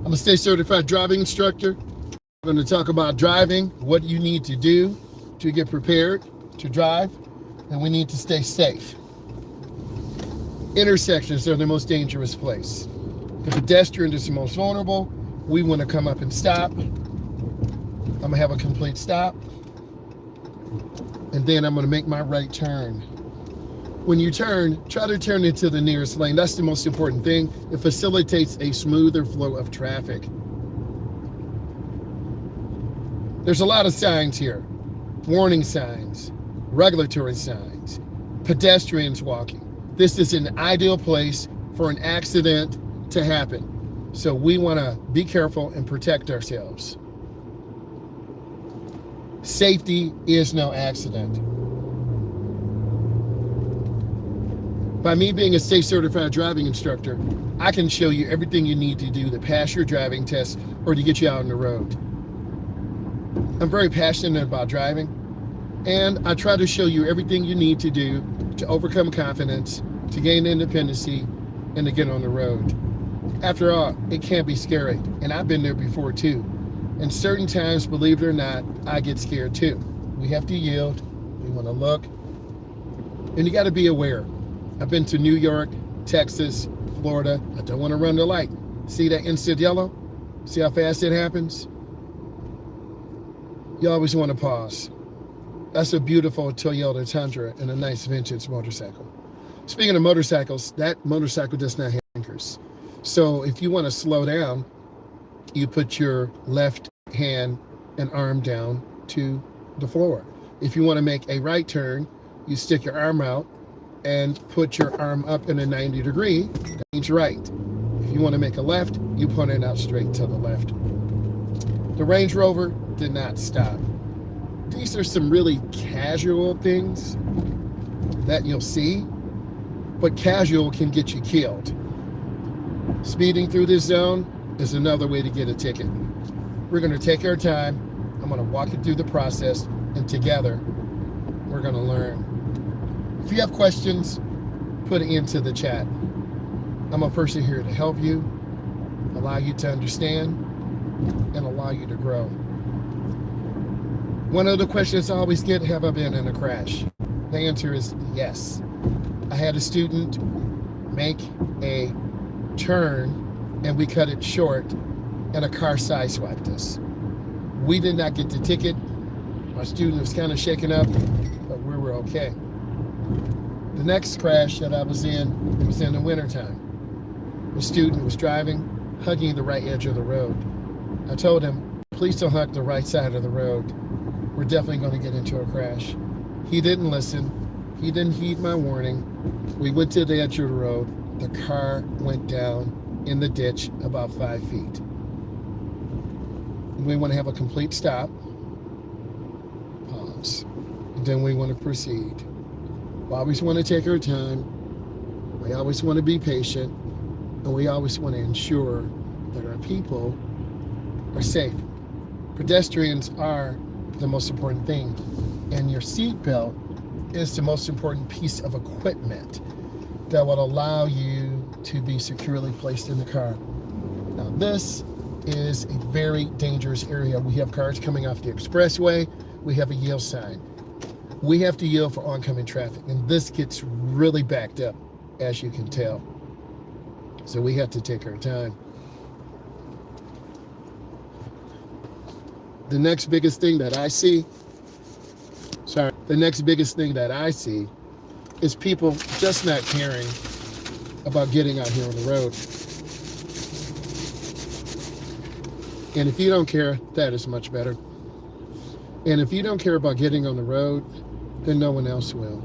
I'm a state certified driving instructor. I'm going to talk about driving, what you need to do to get prepared to drive, and we need to stay safe. Intersections are the most dangerous place. The pedestrian is the most vulnerable. We want to come up and stop. I'm going to have a complete stop. And then I'm going to make my right turn. When you turn, try to turn into the nearest lane. That's the most important thing. It facilitates a smoother flow of traffic. There's a lot of signs here. Warning signs, regulatory signs, pedestrians walking. This is an ideal place for an accident to happen. So we want to be careful and protect ourselves. Safety is no accident. By me being a state certified driving instructor, I can show you everything you need to do to pass your driving test or to get you out on the road. I'm very passionate about driving, and I try to show you everything you need to do to overcome confidence, to gain independency, and to get on the road. After all, it can be scary, and I've been there before too. And certain times, believe it or not, I get scared too. We have to yield, we want to look, and you got to be aware. I've been to New York, Texas, Florida. I don't want to run the light. See that instant yellow? See how fast it happens? You always want to pause. That's a beautiful Toyota Tundra and a nice vintage motorcycle. Speaking of motorcycles, that motorcycle does not have anchors. So if you want to slow down, you put your left hand and arm down to the floor. If you want to make a right turn, you stick your arm out and put your arm up in a 90 degree, that means right. If you want to make a left, you point it out straight to the left. The Range Rover did not stop. These are some really casual things that you'll see, but casual can get you killed. Speeding through this zone is another way to get a ticket. We're going to take our time. I'm going to walk you through the process, and together we're going to learn. If you have questions, put it into the chat. I'm a person here to help you, allow you to understand, and allow you to grow. One of the questions I always get, have I been in a crash? The answer is yes. I had a student make a turn and we cut it short and a car sideswiped us. We did not get the ticket. My student was kind of shaken up, but we were okay. The next crash that I was in, it was in the wintertime. The student was driving, hugging the right edge of the road. I told him, please don't hug the right side of the road. We're definitely going to get into a crash. He didn't listen. He didn't heed my warning. We went to the edge of the road. The car went down in the ditch about 5 feet. We want to have a complete stop. Pause. And then we want to proceed. We always want to take our time. We always want to be patient. And we always want to ensure that our people are safe. Pedestrians are the most important thing. And your seatbelt is the most important piece of equipment that will allow you to be securely placed in the car. Now this is a very dangerous area. We have cars coming off the expressway. We have a yield sign. We have to yield for oncoming traffic, and this gets really backed up, as you can tell. So we have to take our time. The next biggest thing that I see is people just not caring about getting out here on the road. And if you don't care, that is much better. And if you don't care about getting on the road, then no one else will.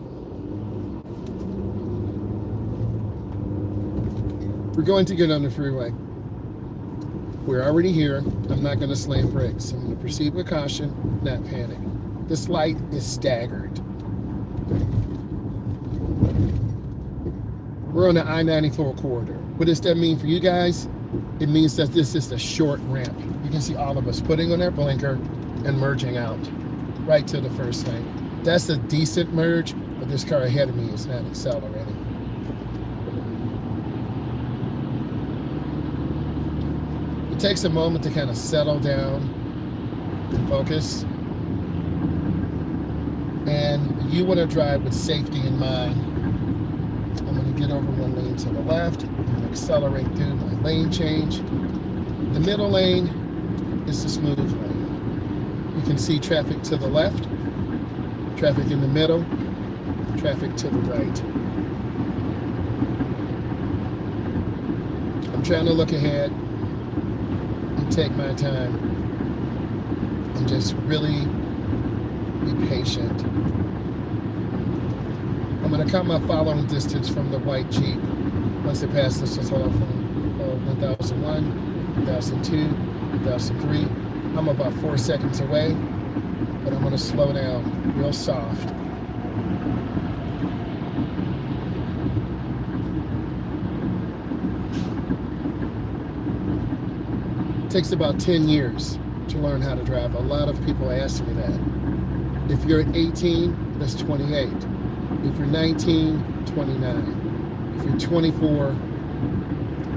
We're going to get on the freeway. We're already here. I'm not going to slam brakes. I'm going to proceed with caution, not panic. This light is staggered. We're on the I-94 corridor. What does that mean for you guys? It means that this is a short ramp. You can see all of us putting on our blinker and merging out right to the first lane. That's a decent merge, but this car ahead of me is not accelerating. The takes a moment to kind of settle down and focus. And you want to drive with safety in mind. I'm going to get over one lane to the left. I'm going to accelerate through my lane change. The middle lane is the smooth lane. You can see traffic to the left, traffic in the middle, traffic to the right. I'm trying to look ahead and take my time and just really be patient. I'm going to count my following distance from the white Jeep once it passes the telephone. 1001, 1002, 1003. I'm about 4 seconds away, but I'm going to slow down real soft. It takes about 10 years to learn how to drive. A lot of people ask me that. If you're at 18, that's 28. If you're 19, 29. If you're 24,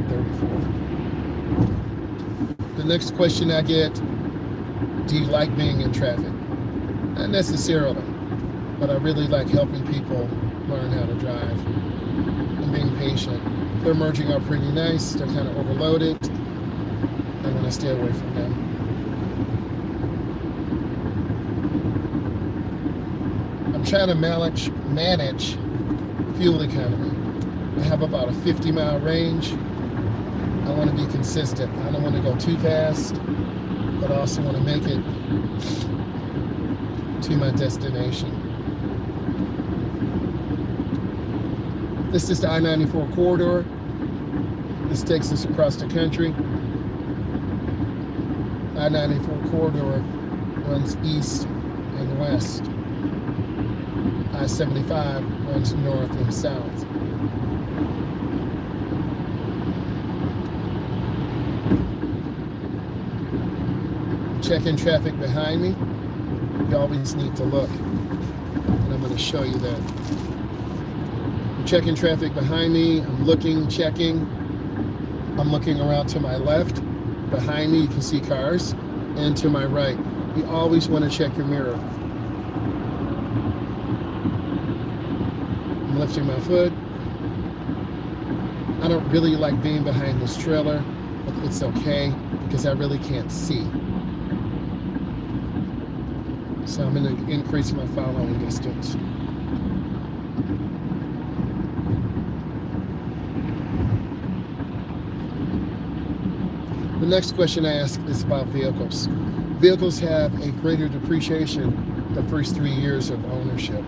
34. The next question I get, do you like being in traffic? Not necessarily, but I really like helping people learn how to drive and being patient. They're merging out pretty nice. They're kind of overloaded. I want to stay away from them. I'm trying to manage fuel economy. I have about a 50-mile range. I want to be consistent. I don't want to go too fast, but I also want to make it to my destination. This is the I-94 corridor. This takes us across the country. I-94 corridor runs east and west. I-75 runs north and south. Checking traffic behind me. You always need to look, and I'm going to show you that. I'm checking traffic behind me. I'm looking, checking. I'm looking around to my left. Behind me, you can see cars, and to my right. You always want to check your mirror. I'm lifting my foot. I don't really like being behind this trailer, but it's okay because I really can't see. So I'm going to increase my following distance. The next question I ask is about vehicles. Vehicles have a greater depreciation the first 3 years of ownership.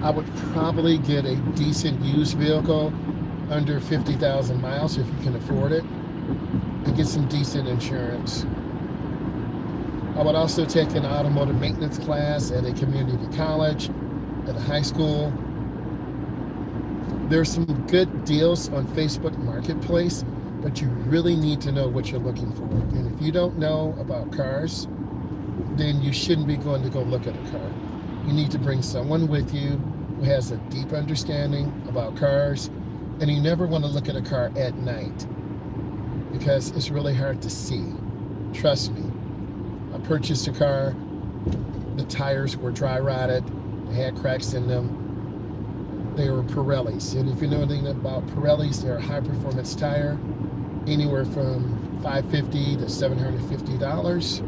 I would probably get a decent used vehicle under 50,000 miles if you can afford it, and get some decent insurance. I would also take an automotive maintenance class at a community college, at a high school. There's some good deals on Facebook Marketplace, but you really need to know what you're looking for. And if you don't know about cars, then you shouldn't be going to go look at a car. You need to bring someone with you who has a deep understanding about cars, and you never want to look at a car at night because it's really hard to see. Trust me. I purchased a car, the tires were dry rotted, they had cracks in them. They were Pirellis, and if you know anything about Pirellis, they're a high performance tire, anywhere from $550 to $750.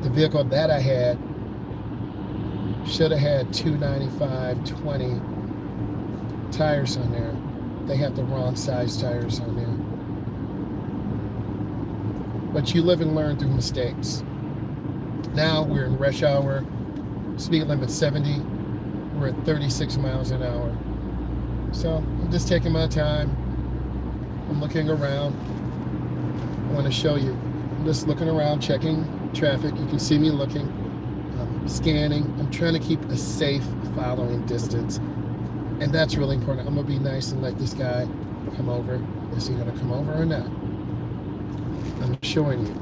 The vehicle that I had should have had 295/20 tires on there. They had the wrong size tires on there. But you live and learn through mistakes. Now we're in rush hour, speed limit 70, we're at 36 miles an hour. So I'm just taking my time. I'm looking around. I want to show you. I'm just looking around, checking traffic. You can see me looking. I'm scanning. I'm trying to keep a safe following distance. And that's really important. I'm going to be nice and let this guy come over. Is he going to come over or not? I'm showing you.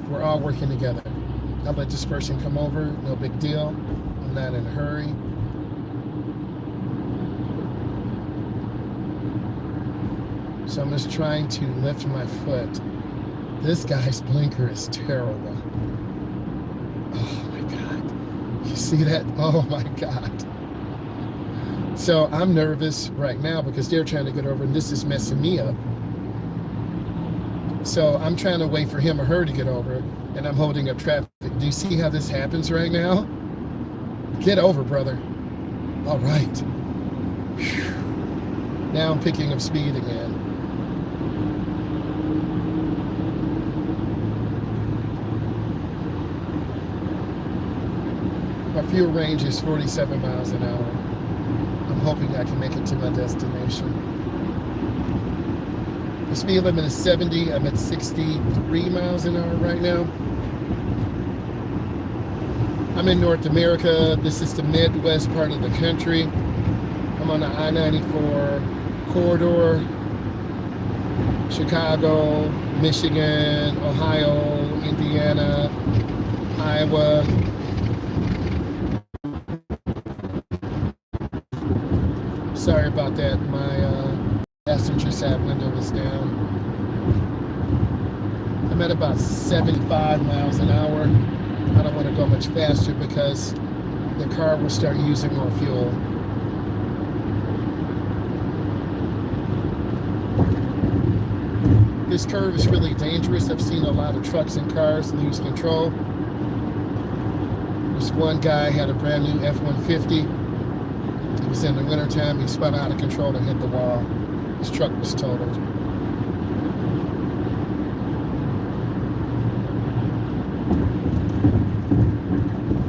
We're all working together. I'll let this person come over. No big deal. I'm not in a hurry. So I'm just trying to lift my foot This guy's blinker is terrible. Oh my God. You see that? Oh my God. So I'm nervous right now because they're trying to get over and this is messing me up. So I'm trying to wait for him or her to get over and I'm holding up traffic. Do you see how this happens right now? Get over, brother. All right. Whew. Now I'm picking up speed again. My fuel range is 47 miles an hour. I'm hoping I can make it to my destination. The speed limit is 70. I'm at 63 miles an hour right now. I'm in North America. This is the Midwest part of the country. I'm on the I-94 corridor. Chicago, Michigan, Ohio, Indiana, Iowa. Sorry about that. My passenger side window was down. I'm at about 75 miles an hour. I don't want to go much faster because the car will start using more fuel. This curve is really dangerous. I've seen a lot of trucks and cars lose control. This one guy had a brand new F-150. It was in the wintertime. He spun out of control and hit the wall. His truck was totaled.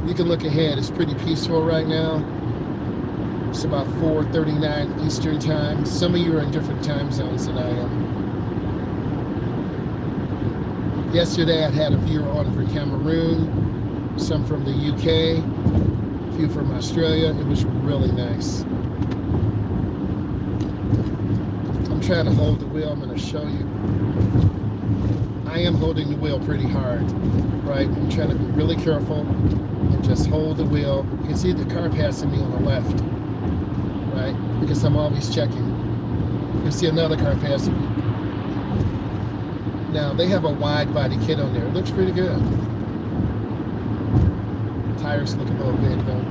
You can look ahead. It's pretty peaceful right now. It's about 4:39 Eastern time. Some of you are in different time zones than I am. Yesterday I had a viewer on from Cameroon, some from the UK, a few from Australia. It was really nice. I'm trying to hold the wheel. I'm going to show you. I am holding the wheel pretty hard, right? I'm trying to be really careful and just hold the wheel. You can see the car passing me on the left, right? Because I'm always checking. You can see another car passing me. Now, they have a wide body kit on there. It looks pretty good. Tires look a little big though.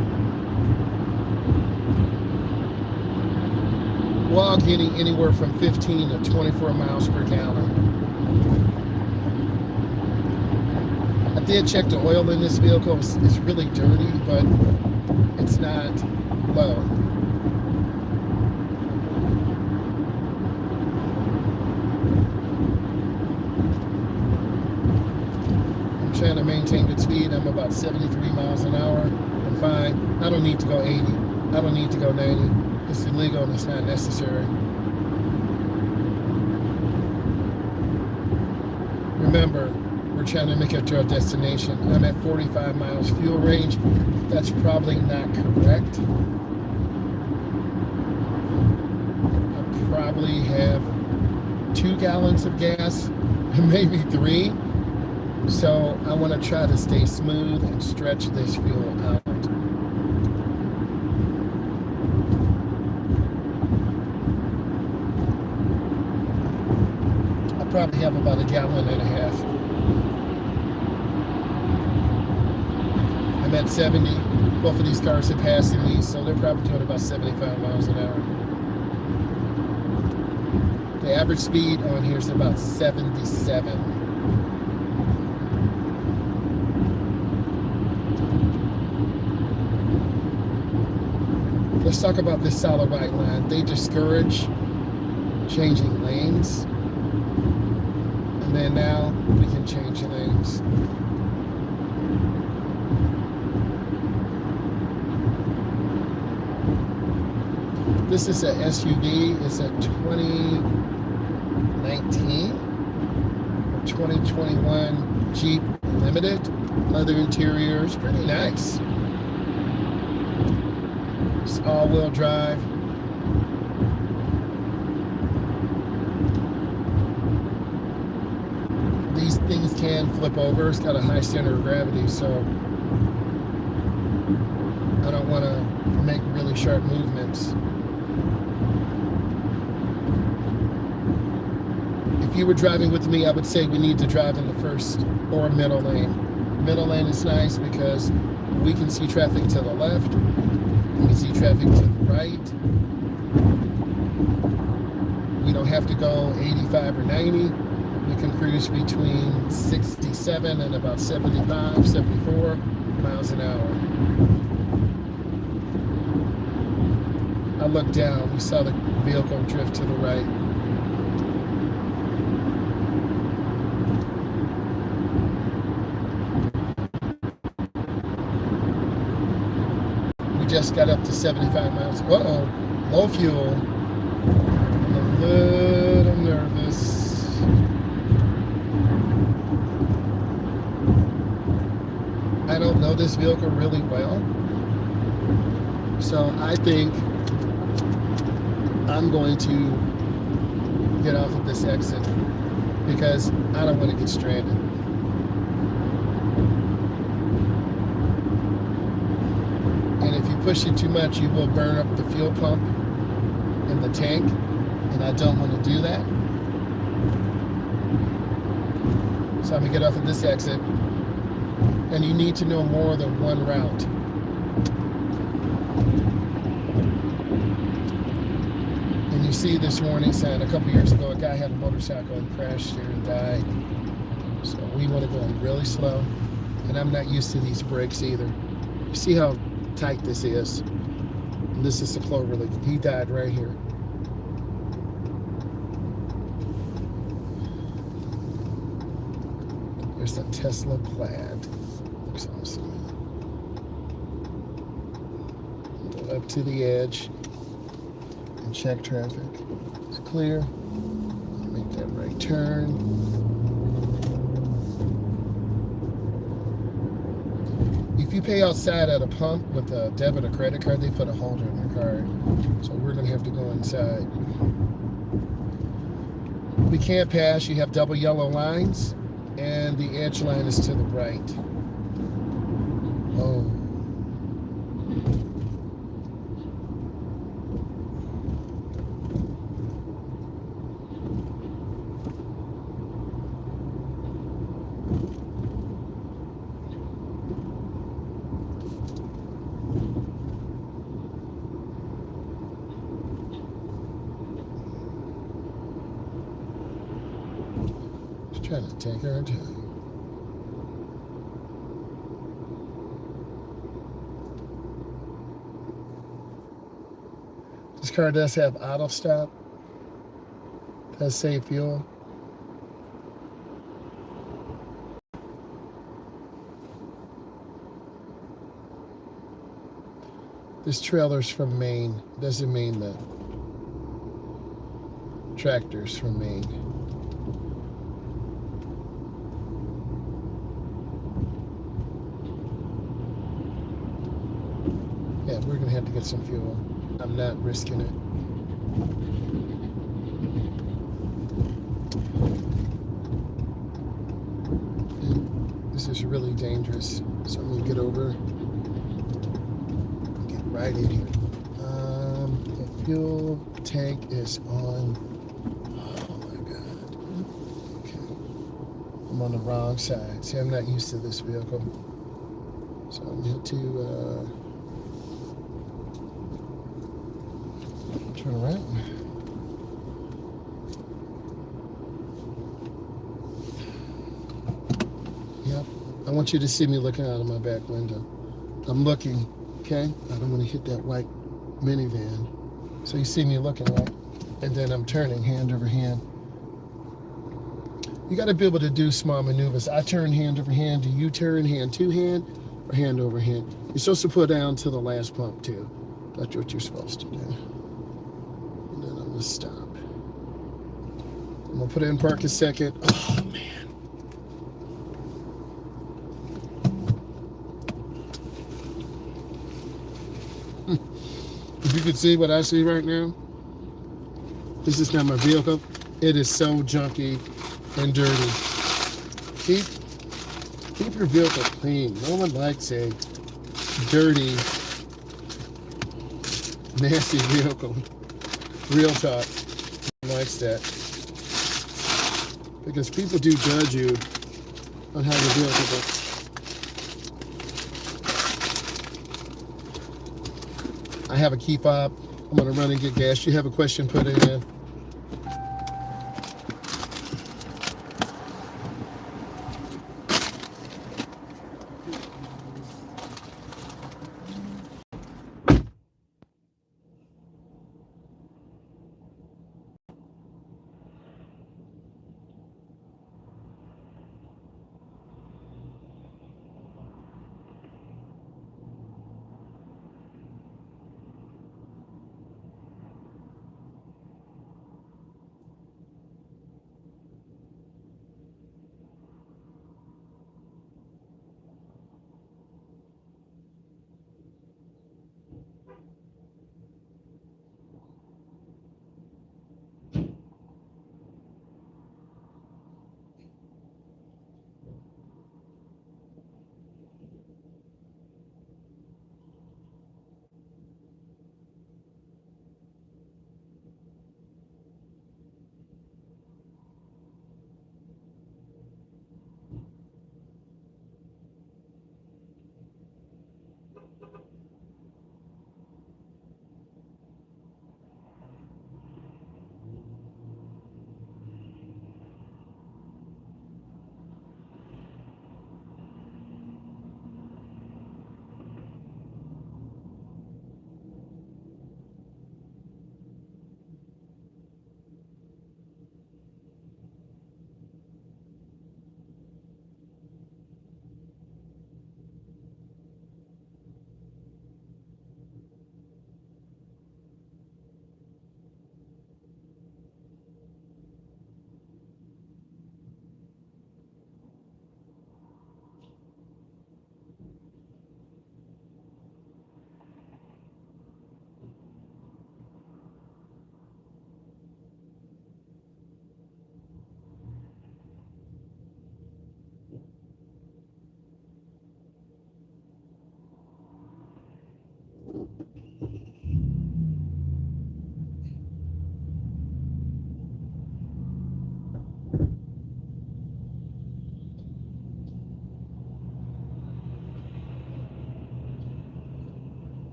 While getting anywhere from 15 to 24 miles per gallon. I did check the oil in this vehicle. It's really dirty, but it's not low. Trying to maintain good speed. I'm about 73 miles an hour. I'm fine. I don't need to go 80. I don't need to go 90. It's illegal and it's not necessary. Remember, we're trying to make it to our destination. I'm at 45 miles fuel range. That's probably not correct. I probably have 2 gallons of gas, maybe 3. So I want to try to stay smooth and stretch this fuel out. I probably have about 1.5 gallons. I'm at 70. Both of these cars are passing me, so they're probably doing about 75 miles an hour. The average speed on here is about 77. Let's talk about this solid white line. They discourage changing lanes. And then now we can change lanes. This is a SUV. It's a 2019 or 2021 Jeep Limited. Leather interior is pretty nice. It's all-wheel drive. These things can flip over. It's got a high center of gravity, so I don't want to make really sharp movements. If if you were driving with me, I would say we need to drive in the first or middle lane. Middle lane is nice because we can see traffic to the left, we can see traffic to the right. We don't have to go 85 or 90. We can cruise between 67 and about 75, 74 miles an hour. I looked down, we saw the vehicle drift to the right. We just got up to 75 miles. Uh-oh, low fuel. I'm a little nervous. I don't know this vehicle really well, so I think I'm going to get off of this exit because I don't want to get stranded. And if you push it too much, you will burn up the fuel pump in the tank, and I don't want to do that. So I'm going to get off of this exit. And you need to know more than one route. And you see this warning sign. A couple years ago, a guy had a motorcycle and crashed here and died. So we want to go really slow. And I'm not used to these brakes either. You see how tight this is? And this is the clover leaf. He died right here. There's a Tesla Plaid. Looks awesome. Go up to the edge and check traffic. It's clear. Make that right turn. If you pay outside at a pump with a debit or credit card, they put a holder in your card. So we're going to have to go inside. We can't pass. You have double yellow lines, and the edge line is to the right. Oh. Just trying to take our time. This car does have auto stop. Does save fuel. This trailer's from Maine. Doesn't mean that tractor's from Maine. Yeah, we're gonna have to get some fuel. I'm not risking it. This is really dangerous. So I'm gonna get over, get right in here. The fuel tank is on. Oh my God. Okay. I'm on the wrong side. See, I'm not used to this vehicle. So I'm going to turn around. Yep. I want you to see me looking out of my back window. I'm looking, okay? I don't want to hit that white minivan. So you see me looking, right? And then I'm turning hand over hand. You got to be able to do small maneuvers. I turn hand over hand. Do you turn hand to hand or hand over hand? You're supposed to put down to the last pump too. That's what you're supposed to do. And then I'm going to stop. I'm going to put it in park a second. Oh, man. If you could see what I see right now, this is not my vehicle. It is so junky and dirty. Keep your vehicle clean. No one likes a dirty, nasty vehicle. Real talk. No one likes that. because people do judge you on how you do it. I have a key fob. I'm going to run and get gas. You have a question, put it in.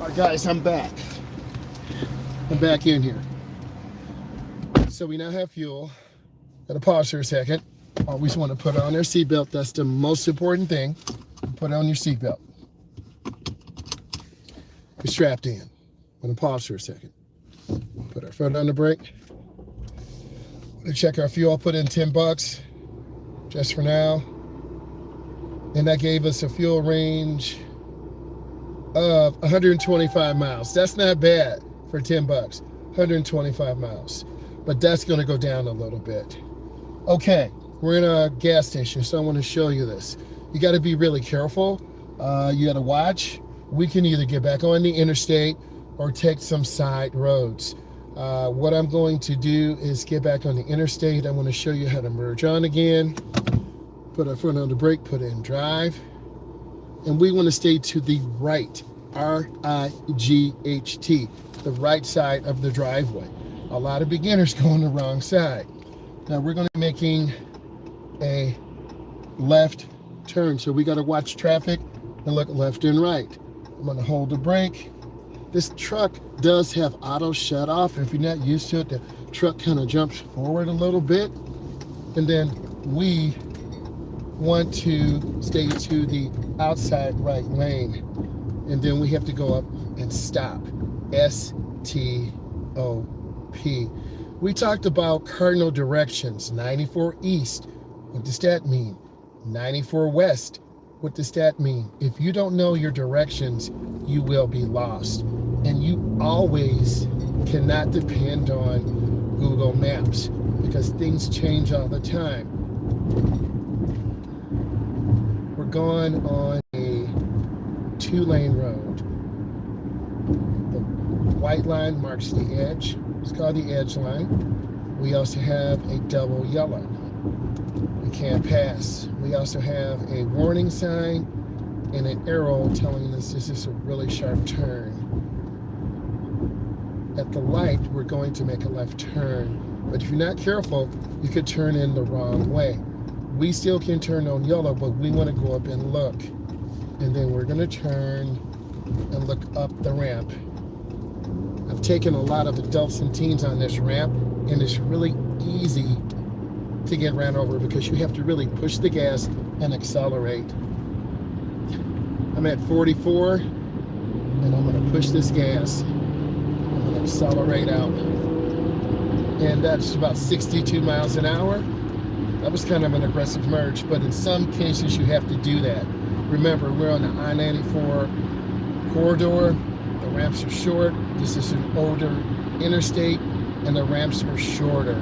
All right, guys, I'm back. I'm back in here. So we now have fuel. Gotta pause for a second. Always want to put on their seatbelt. That's the most important thing. Put on your seatbelt. You're strapped in. I'm gonna pause for a second. Put our foot on the brake. We'll check our fuel. Put in $10 just for now. And that gave us a fuel range of 125 miles. That's not bad for $10. 125 miles. but that's going to go down a little bit. Okay, we're in a gas station, so I want to show you this. You got to be really careful. You got to watch. We can either get back on the interstate or take some side roads. What I'm going to do is get back on the interstate. I want to show you how to merge on again. Put our foot on the brake, put it in drive. And we want to stay to the right, R-I-G-H-T, the right side of the driveway. A lot of beginners go on the wrong side. Now we're going to be making a left turn, so we got to watch traffic and look left and right. I'm going to hold the brake. This truck does have auto shut off. If you're not used to it, the truck kind of jumps forward a little bit. And then we want to stay to the outside right lane. And then we have to go up and stop. S-T-O-P. We talked about cardinal directions. 94 east. What does that mean? 94 west. What does that mean? If you don't know your directions, you will be lost. And you always cannot depend on Google Maps because things change all the time. We're going on a 2-lane road. The white line marks the edge. It's called the edge line. We also have a double yellow. We can't pass. We also have a warning sign and an arrow telling us this is a really sharp turn. At the light, we're going to make a left turn. But if you're not careful, you could turn in the wrong way. We still can turn on yellow, but we want to go up and look. And then we're going to turn and look up the ramp. I've taken a lot of adults and teens on this ramp, and it's really easy to get ran over because you have to really push the gas and accelerate. I'm at 44, and I'm going to push this gas. I'm going to accelerate out. And that's about 62 miles an hour. That was kind of an aggressive merge, but in some cases you have to do that. Remember, we're on the I-94 corridor. The ramps are short. This is an older interstate, and the ramps are shorter.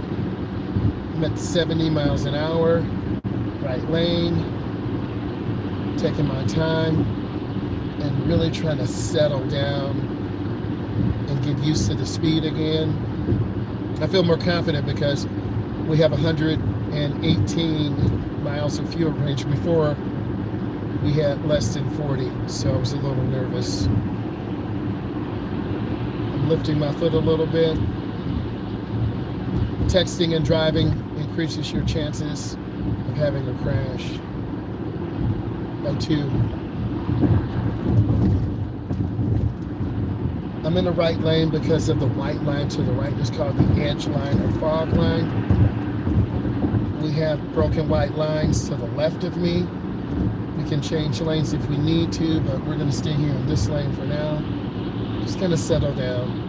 I'm at 70 miles an hour, right lane, taking my time, and really trying to settle down and get used to the speed again. I feel more confident because we have 118 miles of fuel range. Before, we had less than 40, so I was a little nervous. I'm lifting my foot a little bit. Texting and driving increases your chances of having a crash by 2. I'm in the right lane because of the white line to the right. It's called the edge line or fog line. We have broken white lines to the left of me. We can change lanes if we need to, but we're going to stay here in this lane for now. Just kind of settle down.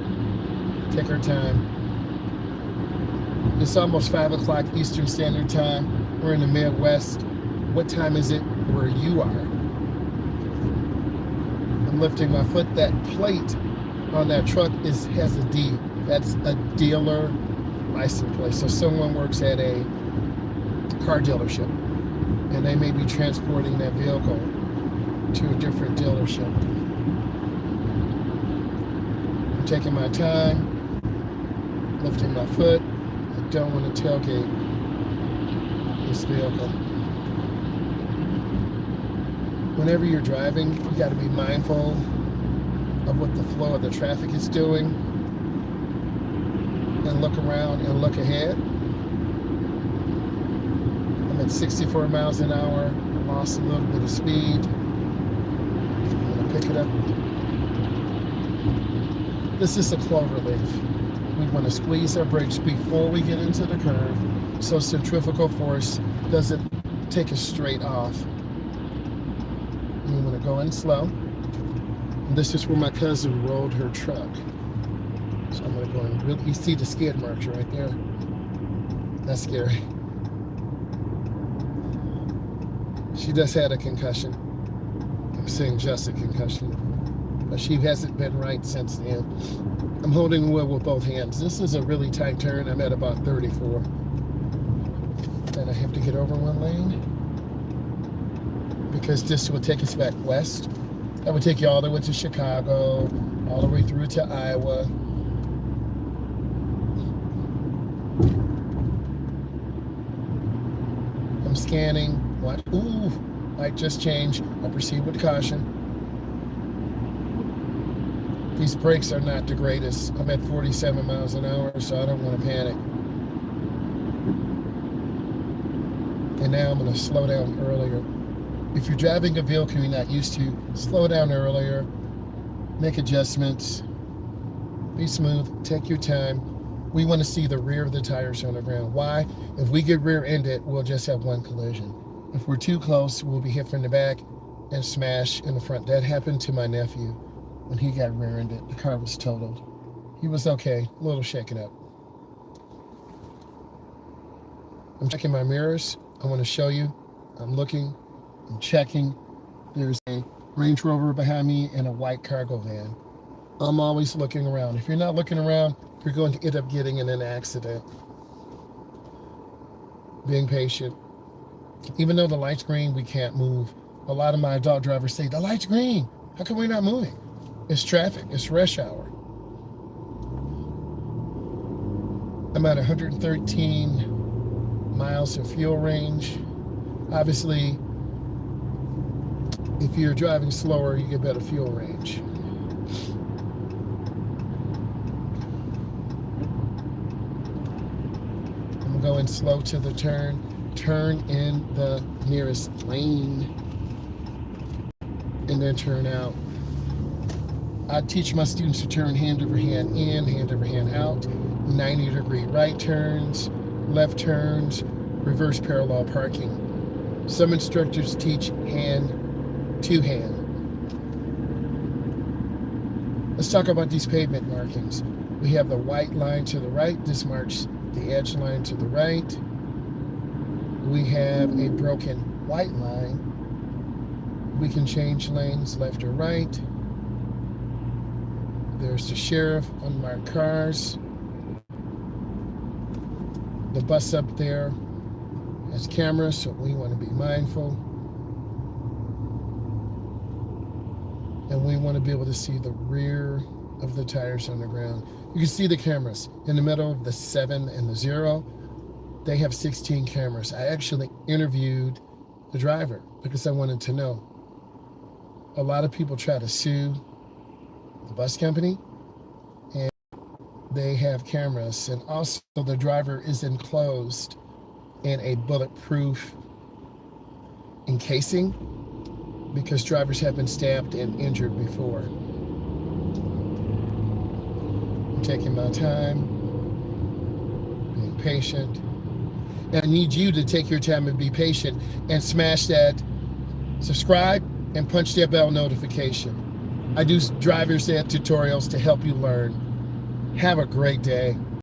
Take our time. It's almost 5 o'clock Eastern Standard Time. We're in the Midwest. What time is it where you are? I'm lifting my foot. That plate on that truck has a D. That's a dealer license plate. So someone works at a car dealership, and they may be transporting that vehicle to a different dealership. I'm taking my time, lifting my foot. I don't want to tailgate this vehicle. Whenever you're driving, you got to be mindful of what the flow of the traffic is doing, and look around and look ahead. I'm at 64 miles an hour. I lost a little bit of speed. I'm going to pick it up. This is a clover leaf. We want to squeeze our brakes before we get into the curve so centrifugal force doesn't take us straight off. And we want to go in slow. And this is where my cousin rolled her truck. So I'm going to go in real. You see the skid marks right there. That's scary. She just had a concussion. I'm saying just a concussion. but she hasn't been right since then. I'm holding the wheel with both hands. This is a really tight turn. I'm at about 34. Then I have to get over one lane because this will take us back west. That would take you all the way to Chicago, all the way through to Iowa. I'm scanning. What? Ooh, light just changed. I proceed with caution. These brakes are not the greatest. I'm at 47 miles an hour, so I don't want to panic. And now I'm going to slow down earlier. If you're driving a vehicle you're not used to, slow down earlier, make adjustments, be smooth, take your time. We want to see the rear of the tires on the ground. Why? If we get rear-ended, we'll just have one collision. If we're too close, we'll be hit from the back and smash in the front. That happened to my nephew when he got rear-ended. The car was totaled. He was okay, a little shaken up. I'm checking my mirrors. I want to show you. I'm looking, I'm checking. There's a Range Rover behind me and a white cargo van. I'm always looking around. If you're not looking around, you're going to end up getting in an accident. Being patient. Even though the light's green, we can't move. A lot of my adult drivers say, the light's green. How come we're not moving? It's traffic. It's rush hour. I'm at 113 miles of fuel range. Obviously, if you're driving slower, you get better fuel range. I'm going slow to the turn. Turn in the nearest lane and then turn out. I teach my students to turn hand over hand in, hand over hand out, 90-degree right turns, left turns, reverse parallel parking. Some instructors teach hand to hand. Let's talk about these pavement markings. We have the white line to the right. This marks the edge line to the right. We have a broken white line. We can change lanes left or right. There's the sheriff, unmarked cars. The bus up there has cameras, so we want to be mindful. And we want to be able to see the rear of the tires on the ground. You can see the cameras in the middle of the 7 and the 0. They have 16 cameras. I actually interviewed the driver because I wanted to know. A lot of people try to sue the bus company, and they have cameras, and also the driver is enclosed in a bulletproof encasing because drivers have been stabbed and injured before. I'm taking my time, being patient. And I need you to take your time and be patient and smash that subscribe and punch that bell notification. I do driver's ed tutorials to help you learn. Have a great day.